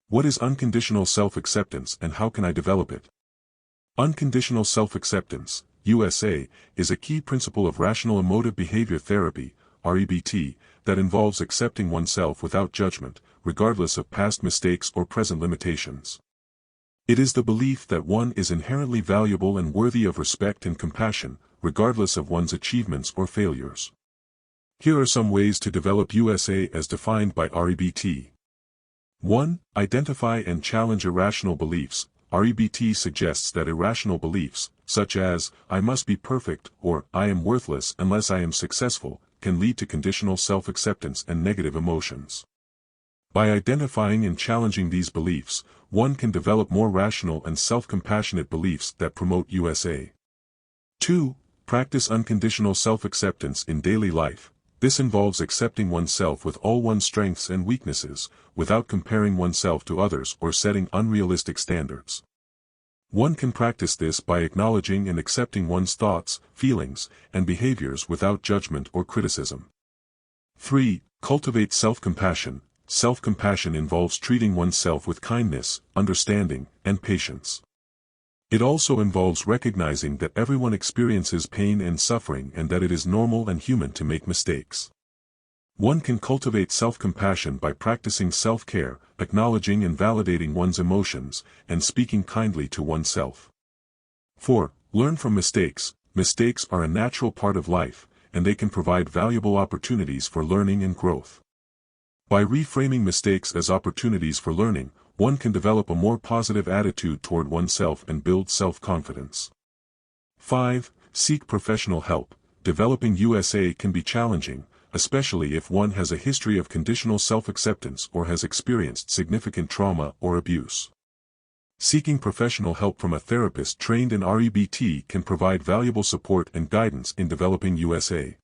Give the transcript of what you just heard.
What is unconditional self-acceptance and how can I develop it? Unconditional self-acceptance, USA, is a key principle of rational emotive behavior therapy, REBT, that involves accepting oneself without judgment, regardless of past mistakes or present limitations. It is the belief that one is inherently valuable and worthy of respect and compassion, regardless of one's achievements or failures. Here are some ways to develop USA as defined by REBT. 1. Identify and challenge irrational beliefs. REBT suggests that irrational beliefs, such as, I must be perfect, or, I am worthless unless I am successful, can lead to conditional self-acceptance and negative emotions. By identifying and challenging these beliefs, one can develop more rational and self-compassionate beliefs that promote USA. 2. Practice unconditional self-acceptance in daily life. This involves accepting oneself with all one's strengths and weaknesses, without comparing oneself to others or setting unrealistic standards. One can practice this by acknowledging and accepting one's thoughts, feelings, and behaviors without judgment or criticism. 3. Cultivate self-compassion. Self-compassion involves treating oneself with kindness, understanding, and patience. It also involves recognizing that everyone experiences pain and suffering and that it is normal and human to make mistakes. One can cultivate self-compassion by practicing self-care, acknowledging and validating one's emotions, and speaking kindly to oneself. 4. Learn from mistakes. Mistakes are a natural part of life, and they can provide valuable opportunities for learning and growth. By reframing mistakes as opportunities for learning, one can develop a more positive attitude toward oneself and build self-confidence. 5. Seek professional help. Developing USA can be challenging, especially if one has a history of conditional self-acceptance or has experienced significant trauma or abuse. Seeking professional help from a therapist trained in REBT can provide valuable support and guidance in developing USA.